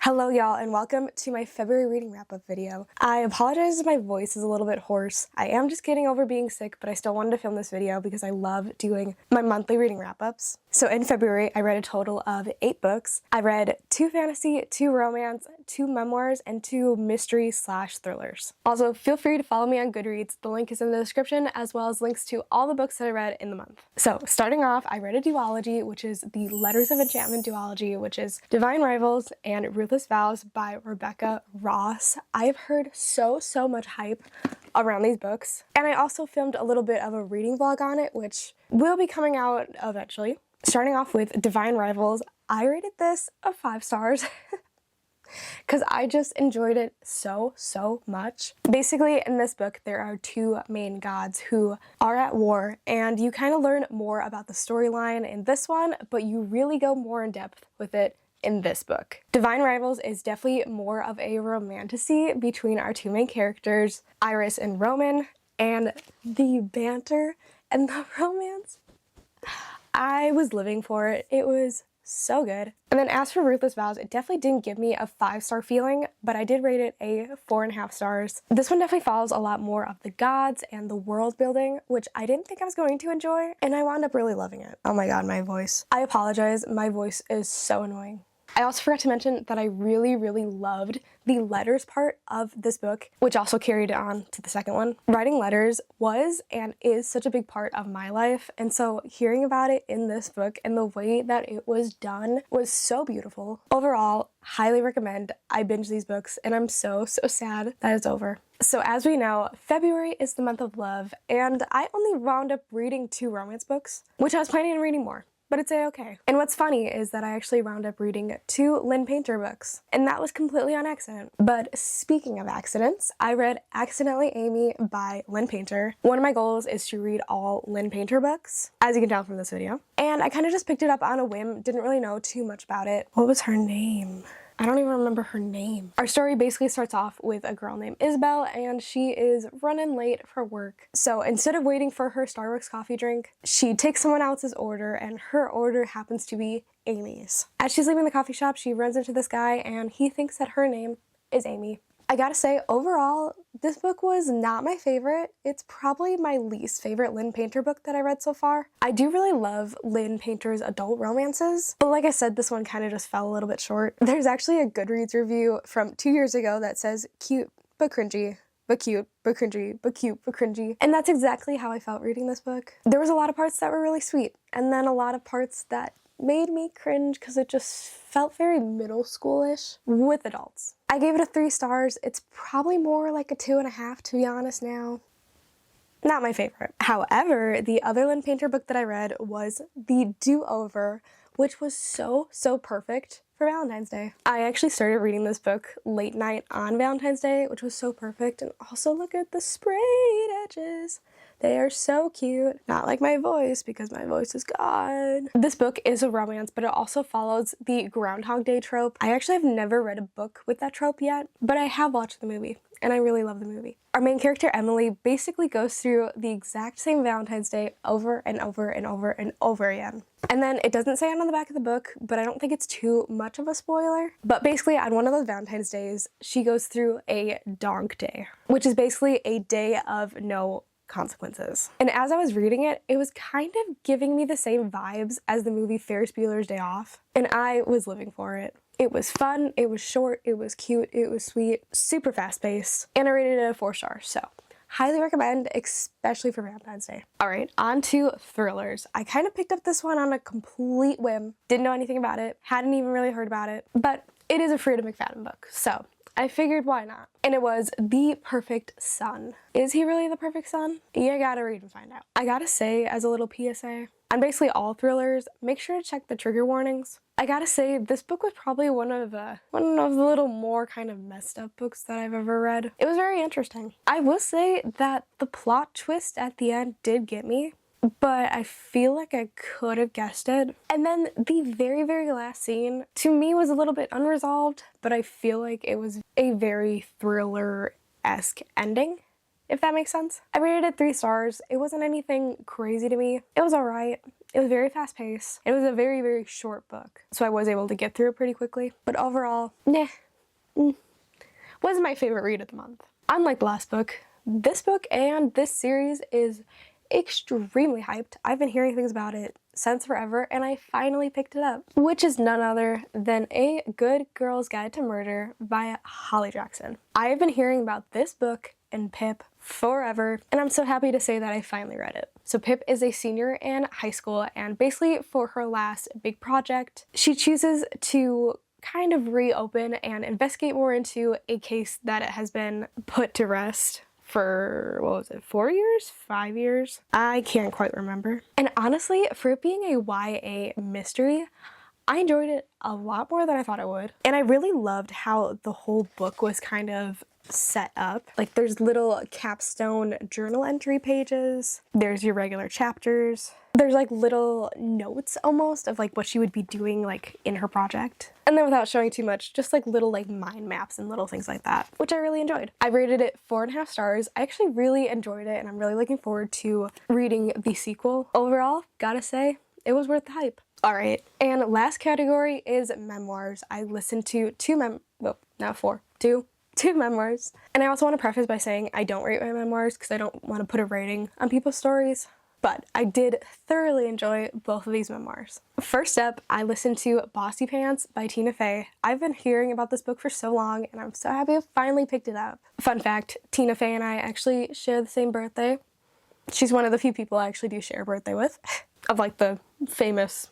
Hello y'all and welcome to my February reading wrap-up video. I apologize if my voice is a little bit hoarse. I am just getting over being sick, but I still wanted to film this video because I love doing my monthly reading wrap-ups. So in February, I read a total of 8 books. I read 2 fantasy, 2 romance, 2 memoirs, and 2 mystery/thrillers. Also, feel free to follow me on Goodreads. The link is in the description, as well as links to all the books that I read in the month. So starting off, I read a duology, which is the Letters of Enchantment duology, which is Divine Rivals and Ruthless Vows by Rebecca Ross. I've heard so much hype around these books, and I also filmed a little bit of a reading vlog on it, which will be coming out eventually. Starting off with Divine Rivals, I rated this a 5 stars because I just enjoyed it so much. Basically, in this book, there are 2 main gods who are at war, and you kind of learn more about the storyline in this one, but you really go more in depth with it in this book. Divine Rivals is definitely more of a romantasy between our 2 main characters, Iris and Roman, and the banter and the romance, I was living for it. It was so good. And then as for Ruthless Vows, it definitely didn't give me a 5-star feeling, but I did rate it a 4.5 stars. This one definitely follows a lot more of the gods and the world building, which I didn't think I was going to enjoy, and I wound up really loving it. Oh my god, my voice. I apologize, my voice is so annoying. I also forgot to mention that I really loved the letters part of this book, which also carried on to the second one. Writing letters was and is such a big part of my life, and so hearing about it in this book and the way that it was done was so beautiful. Overall, highly recommend. I binge these books and I'm so sad that it's over. So as we know, February is the month of love, and I only wound up reading 2 romance books, which I was planning on reading more. But it's a-okay. And what's funny is that I actually wound up reading 2 Lynn Painter books, and that was completely on accident. But speaking of accidents, I read Accidentally Amy by Lynn Painter. One of my goals is to read all Lynn Painter books, as you can tell from this video. And I kind of just picked it up on a whim, didn't really know too much about it. What was her name? I don't even remember her name. Our story basically starts off with a girl named Isabel, and she is running late for work. So instead of waiting for her Starbucks coffee drink, she takes someone else's order, and her order happens to be Amy's. As she's leaving the coffee shop, she runs into this guy, and he thinks that her name is Amy. I gotta say, overall, this book was not my favorite. It's probably my least favorite Lynn Painter book that I read so far. I do really love Lynn Painter's adult romances, but like I said, this one kind of just fell a little bit short. There's actually a Goodreads review from 2 years ago that says, cute but cringy, but cute, but cringy, but cute, but cringy. And that's exactly how I felt reading this book. There was a lot of parts that were really sweet, and then a lot of parts that made me cringe because it just felt very middle schoolish with adults. I gave it a 3 stars. It's probably more like a 2.5 to be honest now. Not my favorite. However, the other Lynn Painter book that I read was The Do-Over, which was so perfect for Valentine's Day. I actually started reading this book late night on Valentine's Day, which was so perfect. And also look at the sprayed edges. They are so cute. Not like my voice, because my voice is gone. This book is a romance, but it also follows the Groundhog Day trope. I actually have never read a book with that trope yet, but I have watched the movie, and I really love the movie. Our main character, Emily, basically goes through the exact same Valentine's Day over and over again. And then it doesn't say it on the back of the book, but I don't think it's too much of a spoiler. But basically, on one of those Valentine's days, she goes through a donk day, which is basically a day of no consequences. And as I was reading it, it was kind of giving me the same vibes as the movie Ferris Bueller's Day Off, and I was living for it. It was fun, it was short, it was cute, it was sweet, super fast-paced, and I rated it a 4 stars, so highly recommend, especially for Valentine's Day. Alright, on to thrillers. I kind of picked up this one on a complete whim, didn't know anything about it, hadn't even really heard about it, but it is a Freida McFadden book, so I figured why not. And it was The Perfect Son. Is he really the perfect son? You gotta read and find out. I gotta say, as a little PSA, on basically all thrillers, make sure to check the trigger warnings. I gotta say, this book was probably one of the little more kind of messed up books that I've ever read. It was very interesting. I will say that the plot twist at the end did get me, but I feel like I could have guessed it. And then the very last scene, to me, was a little bit unresolved, but I feel like it was a very thriller-esque ending, if that makes sense. I rated it 3 stars. It wasn't anything crazy to me. It was alright. It was very fast paced. It was a very, very short book, so I was able to get through it pretty quickly. But overall, wasn't my favorite read of the month. Unlike the last book, this book and this series is extremely hyped. I've been hearing things about it since forever, and I finally picked it up, which is none other than A Good Girl's Guide to Murder by Holly Jackson. I have been hearing about this book and Pip forever, and I'm so happy to say that I finally read it. So Pip is a senior in high school, and basically for her last big project, she chooses to kind of reopen and investigate more into a case that has been put to rest for, what was it, 4 years? 5 years? I can't quite remember. And honestly, for it being a YA mystery, I enjoyed it a lot more than I thought I would. And I really loved how the whole book was kind of set up. Like, there's little capstone journal entry pages, there's your regular chapters, there's like little notes almost of like what she would be doing like in her project. And then without showing too much, just like little like mind maps and little things like that, which I really enjoyed. I rated it 4.5 stars. I actually really enjoyed it, and I'm really looking forward to reading the sequel. Overall, gotta say, it was worth the hype. All right, and last category is memoirs. I listened to two memoirs. And I also want to preface by saying I don't rate my memoirs because I don't want to put a rating on people's stories. But I did thoroughly enjoy both of these memoirs. First up, I listened to Bossy Pants by Tina Fey. I've been hearing about this book for so long, and I'm so happy I finally picked it up. Fun fact, Tina Fey and I actually share the same birthday. She's one of the few people I actually do share a birthday with, of like the famous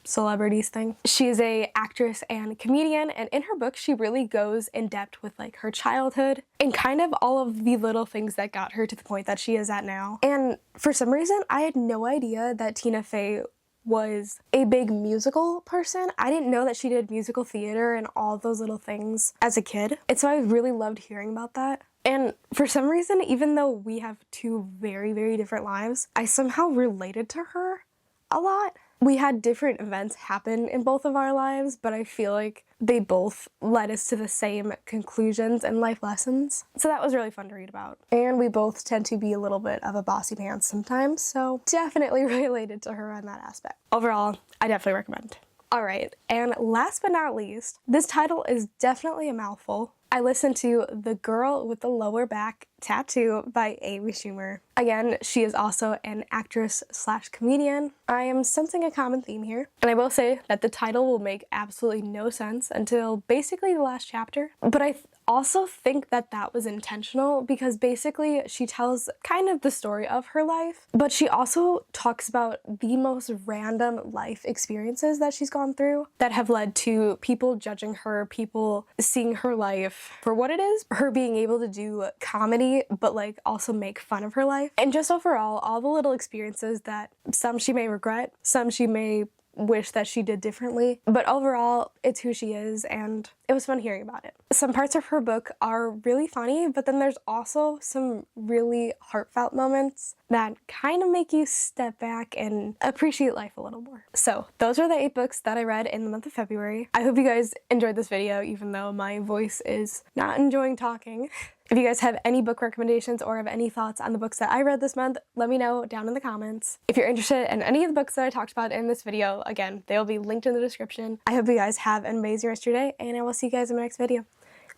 celebrities thing. She is a actress and comedian, and in her book she really goes in depth with like her childhood and kind of all of the little things that got her to the point that she is at now. And for some reason I had no idea that Tina Fey was a big musical person. I didn't know that she did musical theater and all those little things as a kid, and so I really loved hearing about that. And for some reason, even though we have two very, very different lives, I somehow related to her a lot. We had different events happen in both of our lives, but I feel like they both led us to the same conclusions and life lessons. So that was really fun to read about. And we both tend to be a little bit of a bossy pants sometimes, so definitely related to her on that aspect. Overall, I definitely recommend. All right, and last but not least, this title is definitely a mouthful. I listened to The Girl with the Lower Back Tattoo by Amy Schumer. Again, she is also an actress slash comedian. I am sensing a common theme here, and I will say that the title will make absolutely no sense until basically the last chapter, but I also think that that was intentional because basically she tells kind of the story of her life, but she also talks about the most random life experiences that she's gone through that have led to people judging her, people seeing her life for what it is, her being able to do comedy but like also make fun of her life, and just overall all the little experiences that some she may regret, some she may wish that she did differently, but overall it's who she is, and it was fun hearing about it. Some parts of her book are really funny, but then there's also some really heartfelt moments that kind of make you step back and appreciate life a little more. So those are the 8 books that I read in the month of February. I hope you guys enjoyed this video, even though my voice is not enjoying talking. If you guys have any book recommendations or have any thoughts on the books that I read this month, let me know down in the comments. If you're interested in any of the books that I talked about in this video, again, they'll be linked in the description. I hope you guys have an amazing rest of your day, and I will see you guys in my next video.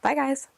Bye guys!